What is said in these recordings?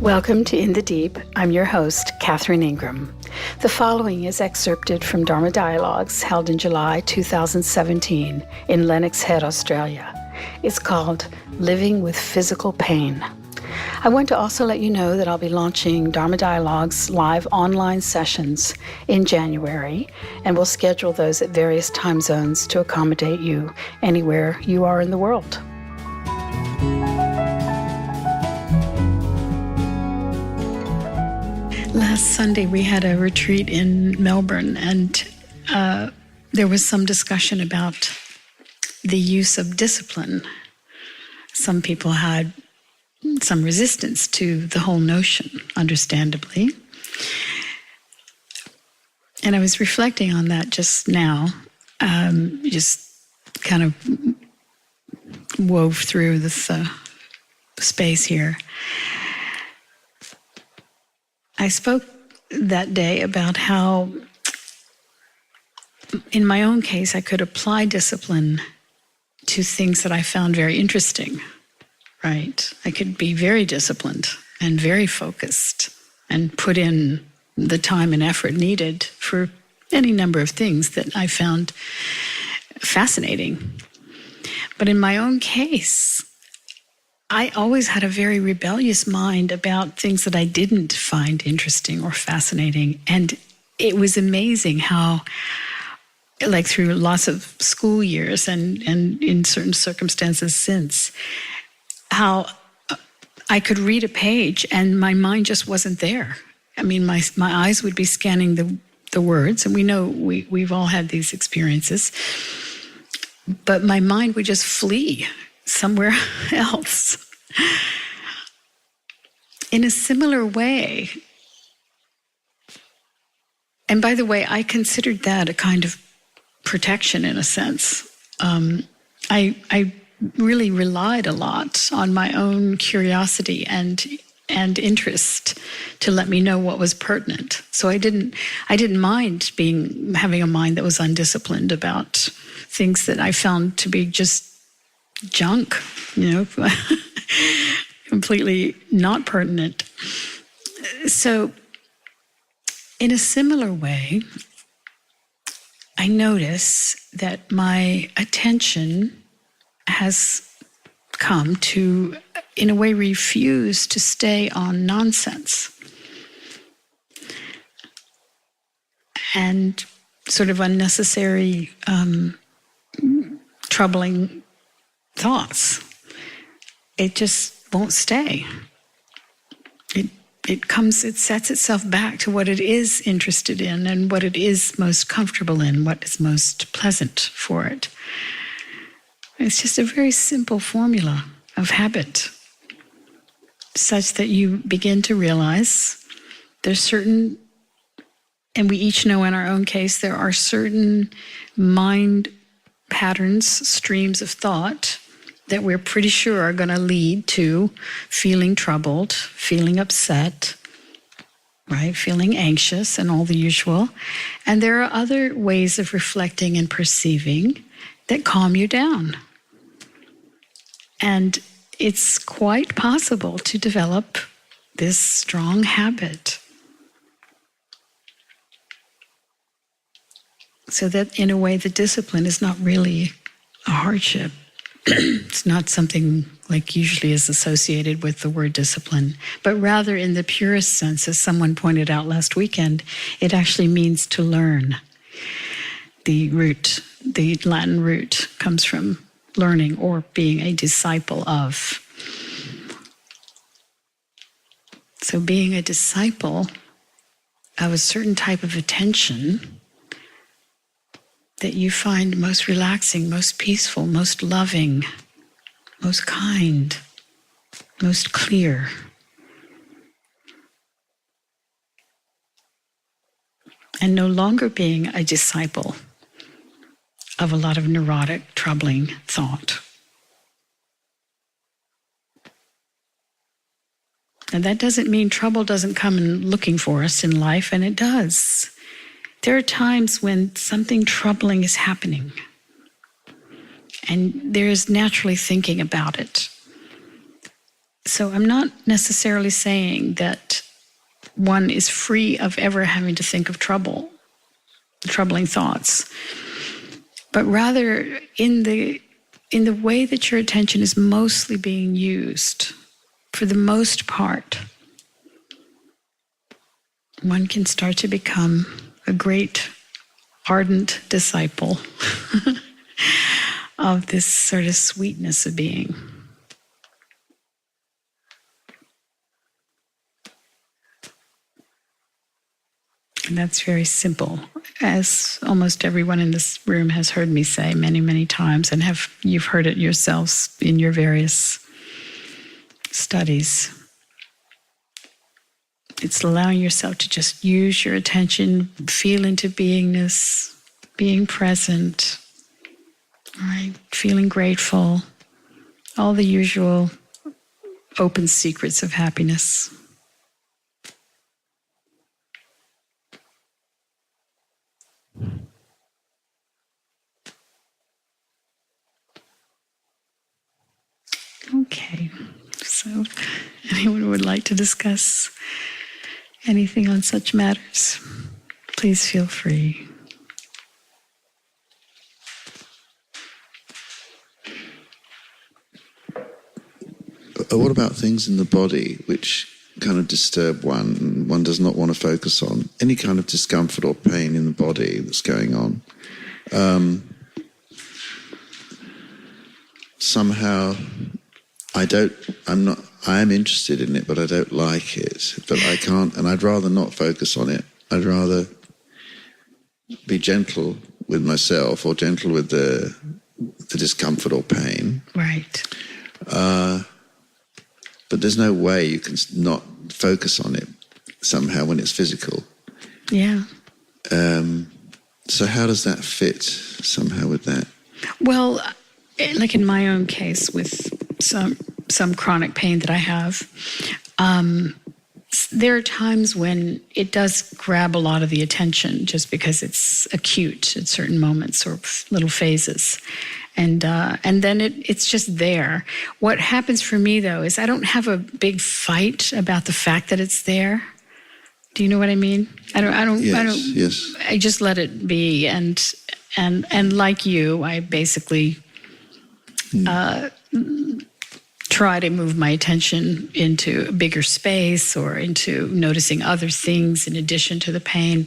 Welcome to In the Deep. I'm your host, Catherine Ingram. The following is excerpted from Dharma Dialogues held in July 2017 in Lennox Head, Australia. It's called Living with Physical Pain. I want to also let you know that I'll be launching Dharma Dialogues live online sessions in January, and we'll schedule those at various time zones to accommodate you anywhere you are in the world. Last Sunday, we had a retreat in Melbourne, and there was some discussion about the use of discipline. Some people had some resistance to the whole notion, understandably. And I was reflecting on that just now, just kind of wove through this space here. I spoke that day about how, in my own case, I could apply discipline to things that I found very interesting, right? I could be very disciplined and very focused and put in the time and effort needed for any number of things that I found fascinating. But in my own case, I always had a very rebellious mind about things that I didn't find interesting or fascinating. And it was amazing how, like through lots of school years and in certain circumstances since, how I could read a page and my mind just wasn't there. I mean, my eyes would be scanning the words, and we know we've all had these experiences, but my mind would just flee somewhere else. In a similar way, and by the way, I considered that a kind of protection in a sense. I really relied a lot on my own curiosity and interest to let me know what was pertinent. So I didn't mind having a mind that was undisciplined about things that I found to be just junk, completely not pertinent. So in a similar way, I notice that my attention has come to, in a way, refuse to stay on nonsense and sort of unnecessary, troubling thoughts. It just won't stay. It sets itself back to what it is interested in and what it is most comfortable in, what is most pleasant for it. It's just a very simple formula of habit, such that you begin to realize there's certain, and we each know in our own case, there are certain mind patterns, streams of thought that we're pretty sure are going to lead to feeling troubled, feeling upset, right? Feeling anxious and all the usual. And there are other ways of reflecting and perceiving that calm you down. And it's quite possible to develop this strong habit so that, in a way, the discipline is not really a hardship. It's not something like usually is associated with the word discipline, but rather in the purest sense, as someone pointed out last weekend, it actually means to learn. The Latin root comes from learning or being a disciple of. So being a disciple of a certain type of attention that you find most relaxing, most peaceful, most loving, most kind, most clear. And no longer being a disciple of a lot of neurotic, troubling thought. And that doesn't mean trouble doesn't come in looking for us in life, and it does. There are times when something troubling is happening, and there is naturally thinking about it. So I'm not necessarily saying that one is free of ever having to think of troubling thoughts, but rather in the way that your attention is mostly being used, for the most part, one can start to become a great, ardent disciple of this sort of sweetness of being. And that's very simple, as almost everyone in this room has heard me say many, many times, and you've heard it yourselves in your various studies. It's allowing yourself to just use your attention, feel into beingness, being present, right? Feeling grateful, all the usual open secrets of happiness. Okay, so anyone would like to discuss anything on such matters, please feel free. What about things in the body which kind of disturb one and one does not want to focus on? Any kind of discomfort or pain in the body that's going on. Somehow I am interested in it, but I don't like it. But I can't, and I'd rather not focus on it. I'd rather be gentle with myself or gentle with the discomfort or pain. Right. But there's no way you can not focus on it somehow when it's physical. Yeah. So how does that fit somehow with that? Well, like in my own case with some chronic pain that I have, there are times when it does grab a lot of the attention just because it's acute at certain moments or little phases. And then it's just there. What happens for me, though, is I don't have a big fight about the fact that it's there. Do you know what I mean? Yes. I just let it be, and like you, I basically try to move my attention into a bigger space or into noticing other things in addition to the pain.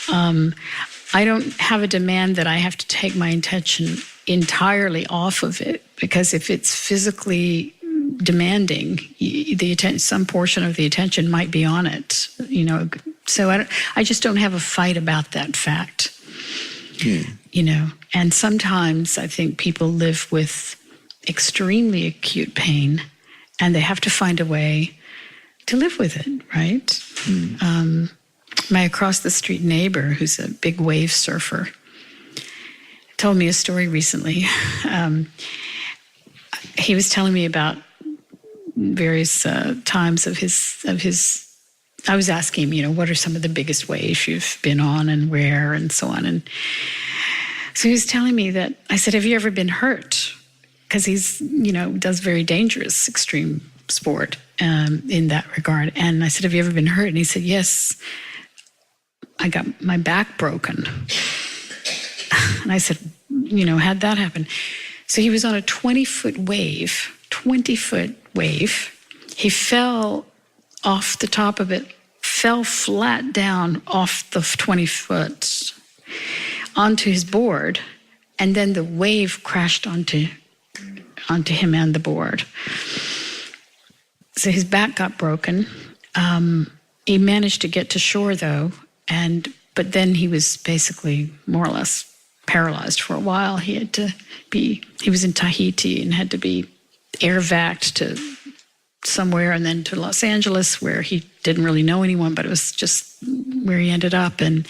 I don't have a demand that I have to take my attention entirely off of it, because if it's physically demanding, some portion of the attention might be on it, So I just don't have a fight about that fact, And sometimes I think people live with extremely acute pain, and they have to find a way to live with it, right? My across the street neighbor, who's a big wave surfer, told me a story recently. He was telling me about various times of his. I was asking him, what are some of the biggest waves you've been on and where and so on. And so he was telling me that, I said, have you ever been hurt? Because he's, does very dangerous extreme sport in that regard. And I said, have you ever been hurt? And he said, yes, I got my back broken. And I said, how'd that happen? So he was on a 20-foot wave. He fell off the top of it, fell flat down off the 20 foot onto his board, and then the wave crashed onto him and the board. So his back got broken. He managed to get to shore, though, but then he was basically more or less paralyzed for a while. He was in Tahiti and had to be air vac'd to somewhere, and then to Los Angeles, where he didn't really know anyone, but it was just where he ended up, and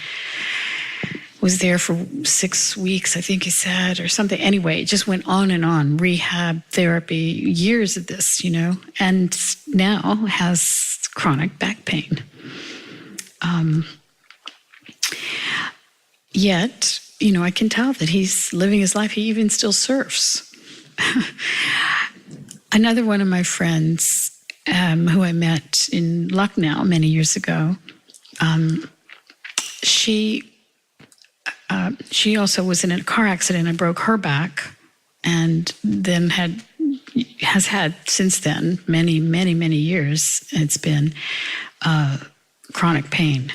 was there for 6 weeks, I think he said, or something. Anyway, it just went on and on, rehab, therapy, years of this, and now has chronic back pain. Yet, I can tell that he's living his life. He even still surfs. Another one of my friends who I met in Lucknow many years ago, she also was in a car accident and broke her back, and then has had since then many, many, many years. It's been chronic pain.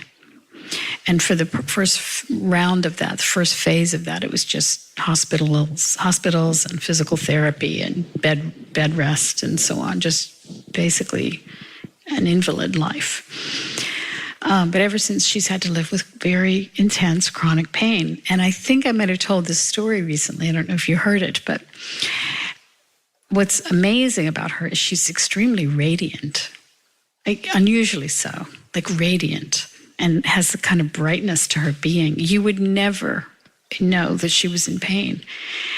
And for the first round of that, the first phase of that, it was just hospitals and physical therapy and bed rest and so on, just basically an invalid life. But ever since, she's had to live with very intense chronic pain. And I think I might have told this story recently. I don't know if you heard it, but what's amazing about her is she's extremely radiant, like unusually so, like radiant, and has a kind of brightness to her being. You would never know that she was in pain.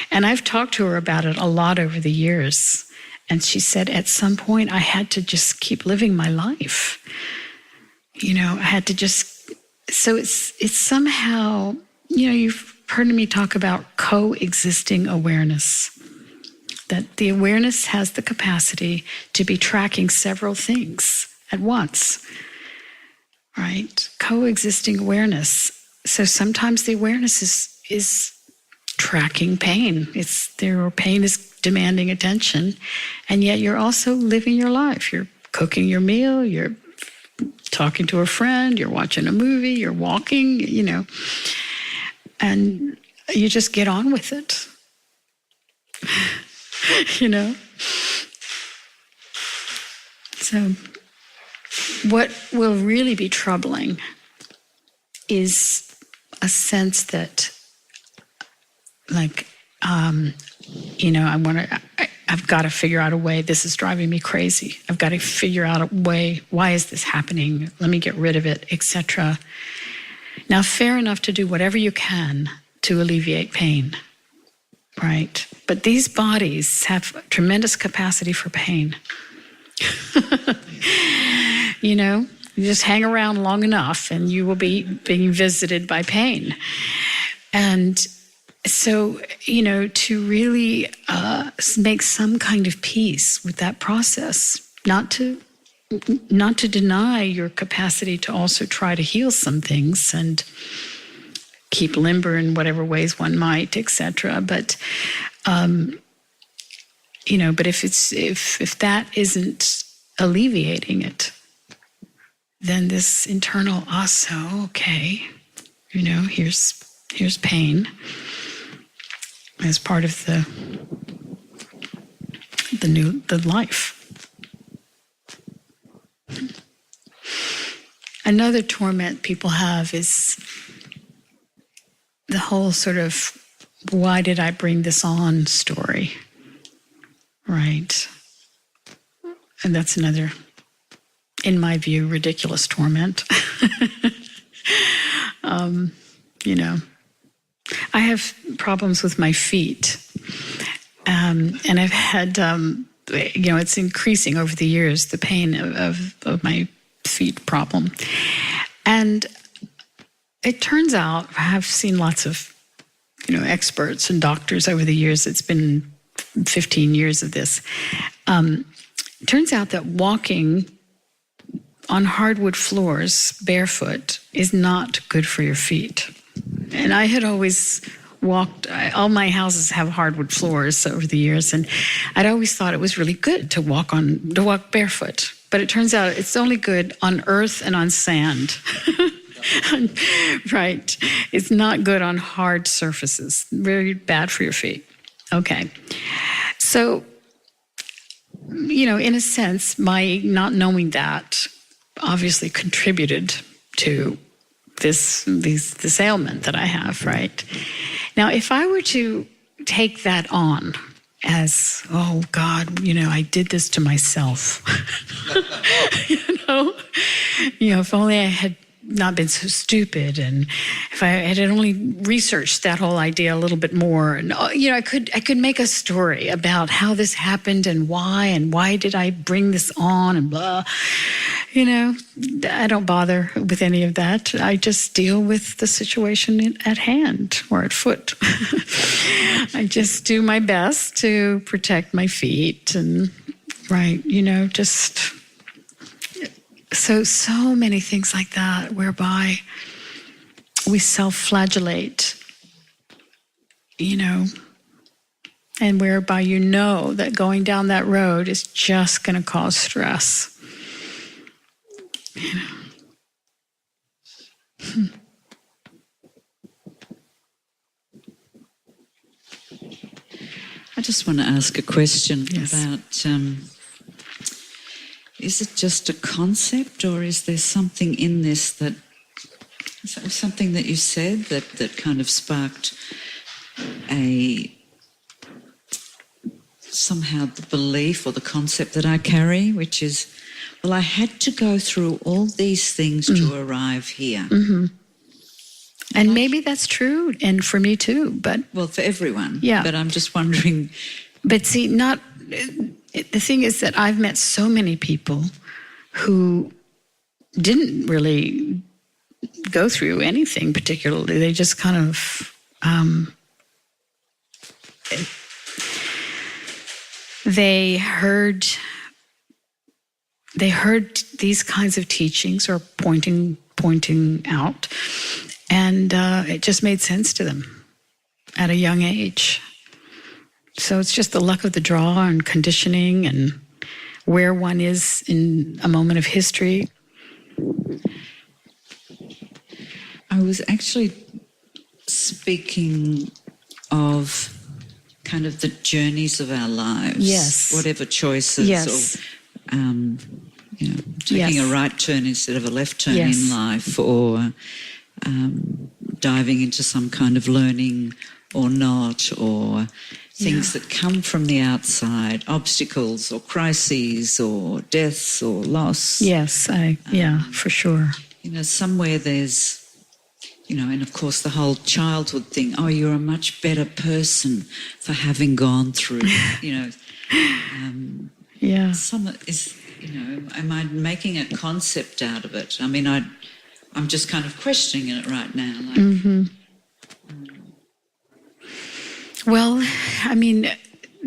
And I've talked to her about it a lot over the years. And she said, at some point, I had to just keep living my life. I had to just, so it's somehow, you've heard me talk about coexisting awareness, that the awareness has the capacity to be tracking several things at once, right? Coexisting awareness. So sometimes the awareness is tracking pain. Pain is demanding attention, and yet you're also living your life. You're cooking your meal, you're talking to a friend, you're watching a movie, you're walking, and you just get on with it, So what will really be troubling is a sense that, I've got to figure out a way. This is driving me crazy. I've got to figure out a way. Why is this happening? Let me get rid of it, etc. Now, fair enough to do whatever you can to alleviate pain, right? But these bodies have tremendous capacity for pain. You just hang around long enough and you will be being visited by pain. And so, to really make some kind of peace with that process, not to deny your capacity to also try to heal some things and keep limber in whatever ways one might, etc. But, but if that isn't alleviating it, then this internal also, okay, here's pain as part of the life. Another torment people have is the whole sort of why did I bring this on story, right? And that's another, in my view, ridiculous torment. I have problems with my feet, and I've had, it's increasing over the years, the pain of my feet problem. And it turns out, I have seen lots of, experts and doctors over the years. It's been 15 years of this. It turns out that walking on hardwood floors barefoot is not good for your feet. And I had always walked, all my houses have hardwood floors over the years, and I'd always thought it was really good to walk barefoot. But it turns out it's only good on earth and on sand. Right. It's not good on hard surfaces. Very bad for your feet. Okay. So, in a sense, my not knowing that obviously contributed to this ailment that I have, right? Now, if I were to take that on as, oh God, I did this to myself, if only I had not been so stupid, and if I had only researched that whole idea a little bit more, and I could make a story about how this happened and why did I bring this on and blah. I don't bother with any of that. I just deal with the situation at hand or at foot. I just do my best to protect my feet and, right, just so many things like that, whereby we self-flagellate, and whereby that going down that road is just going to cause stress. I just want to ask a question. Yes. About, is it just a concept, or is there something in this something that you said that kind of sparked somehow the belief or the concept that I carry, which is, well, I had to go through all these things to arrive here. Mm-hmm. And maybe that's true, and for me too, but... Well, for everyone. Yeah. But I'm just wondering... But see, the thing is that I've met so many people who didn't really go through anything particularly. They just kind of... They heard these kinds of teachings or pointing out, and it just made sense to them at a young age. So it's just the luck of the draw and conditioning and where one is in a moment of history. I was actually speaking of kind of the journeys of our lives. Yes. Whatever choices. Yes. Or, taking a right turn instead of a left turn in life, or diving into some kind of learning or not, or things that come from the outside, obstacles or crises or deaths or loss. Yes, for sure. Somewhere there's, and of course the whole childhood thing, oh, you're a much better person for having gone through, Some is, am I making a concept out of it? I mean, I'm just kind of questioning it right now. Like, Well, I mean,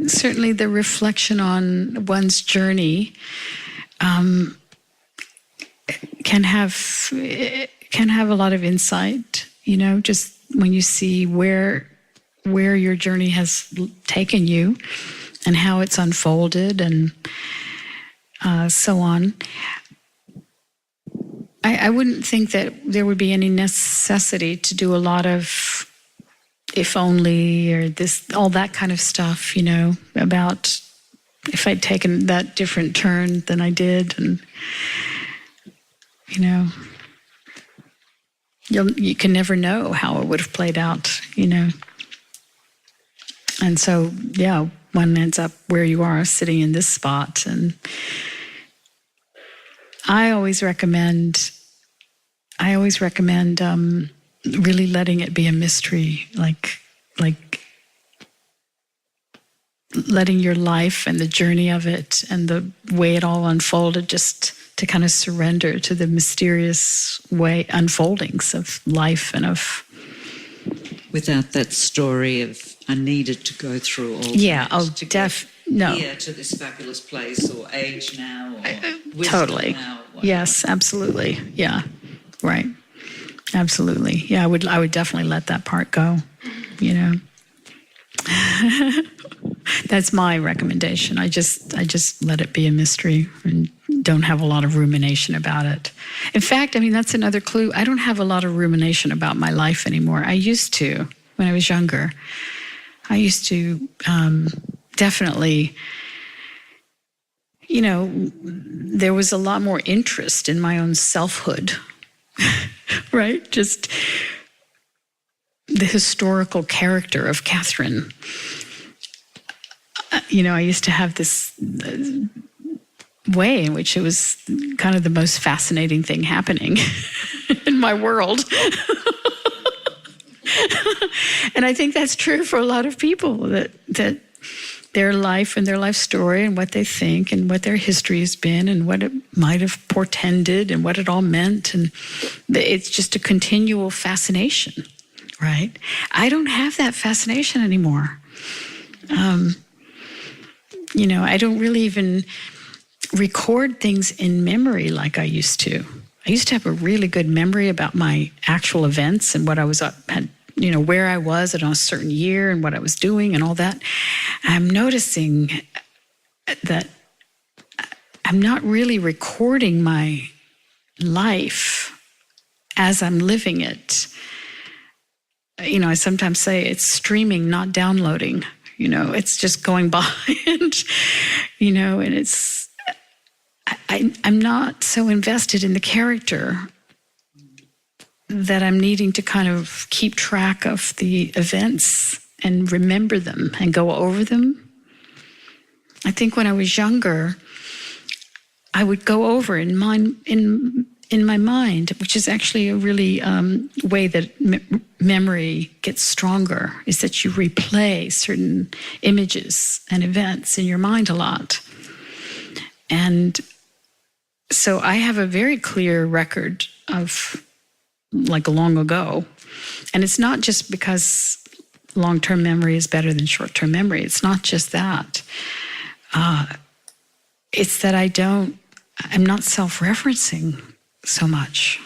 certainly the reflection on one's journey can have a lot of insight, just when you see where your journey has taken you and how it's unfolded and so on. I wouldn't think that there would be any necessity to do a lot of if only or all that kind of stuff, about if I'd taken that different turn than I did. And, you can never know how it would have played out, And so, one ends up where you are, sitting in this spot. And I always recommend really letting it be a mystery, like letting your life and the journey of it and the way it all unfolded, just to kind of surrender to the mysterious way unfoldings of life and of... Without that story of I needed to go through all that to get here to this fabulous place, or age now, or wisdom totally now. Yes, absolutely. Yeah, right. Absolutely. Yeah, I would definitely let that part go, That's my recommendation. I just let it be a mystery and don't have a lot of rumination about it. In fact, I mean, that's another clue. I don't have a lot of rumination about my life anymore. I used to when I was younger. I used to definitely, there was a lot more interest in my own selfhood, right? Just the historical character of Catherine. I used to have this way in which it was kind of the most fascinating thing happening in my world. And I think that's true for a lot of people, that their life and their life story and what they think and what their history has been and what it might have portended and what it all meant. And it's just a continual fascination, right? I don't have that fascination anymore. I don't really even... record things in memory like I used to. I used to have a really good memory about my actual events and what I was where I was at a certain year and what I was doing and all that. I'm noticing that I'm not really recording my life as I'm living it. I sometimes say it's streaming, not downloading. It's just going by, and it's. I'm not so invested in the character that I'm needing to kind of keep track of the events and remember them and go over them. I think when I was younger, I would go over in my mind, which is actually a really way that memory gets stronger, is that you replay certain images and events in your mind a lot. And so I have a very clear record of like long ago. And it's not just because long-term memory is better than short-term memory. It's not just that. It's that I'm not self-referencing so much.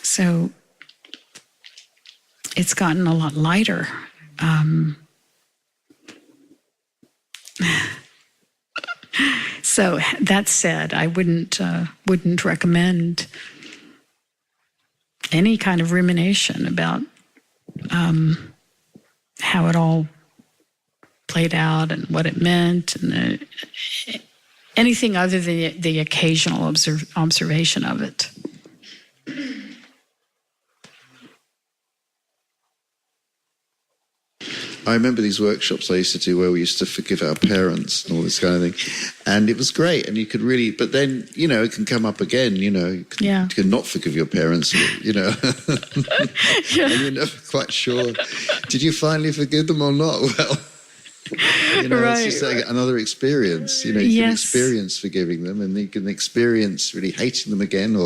So it's gotten a lot lighter. So that said, I wouldn't recommend any kind of rumination about how it all played out and what it meant, and anything other than the occasional observation of it. I remember these workshops I used to do where we used to forgive our parents and all this kind of thing. And it was great. And you could really, but then, it can come up again, you can not forgive your parents, Yeah. And you're never quite sure, did you finally forgive them or not? Well, Right. it's just like another experience. You can experience forgiving them, and you can experience really hating them again,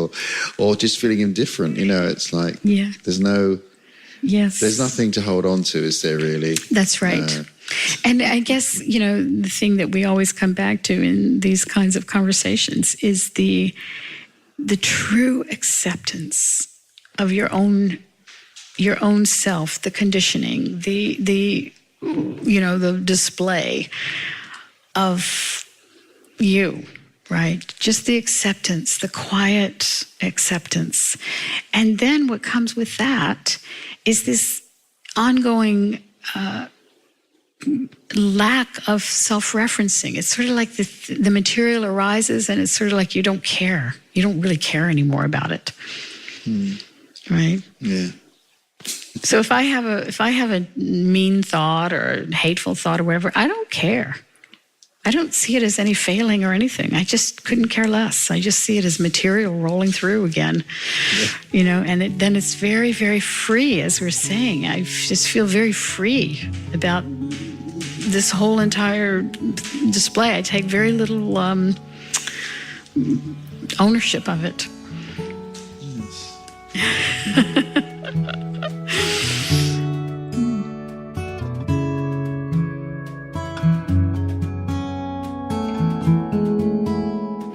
or just feeling indifferent. It's like there's nothing to hold on to, is there really? That's right. And I guess, the thing that we always come back to in these kinds of conversations is the true acceptance of your own self, the conditioning, the display of you, right? Just the acceptance, the quiet acceptance. And then what comes with that is this ongoing lack of self-referencing. It's sort of like the material arises, and it's sort of like you don't care. You don't really care anymore about it, right? Yeah. So if I have a mean thought or a hateful thought or whatever, I don't care. I don't see it as any failing or anything. I just couldn't care less. I just see it as material rolling through again, and then it's very, very free, as we're saying. I just feel very free about this whole entire display. I take very little ownership of it.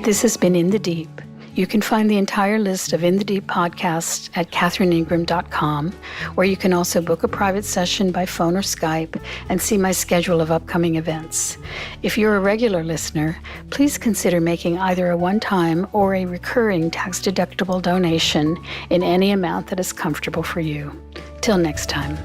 This has been In the Deep. You can find the entire list of In the Deep podcasts at katherineingram.com, where you can also book a private session by phone or Skype and see my schedule of upcoming events. If you're a regular listener, please consider making either a one-time or a recurring tax-deductible donation in any amount that is comfortable for you. Till next time.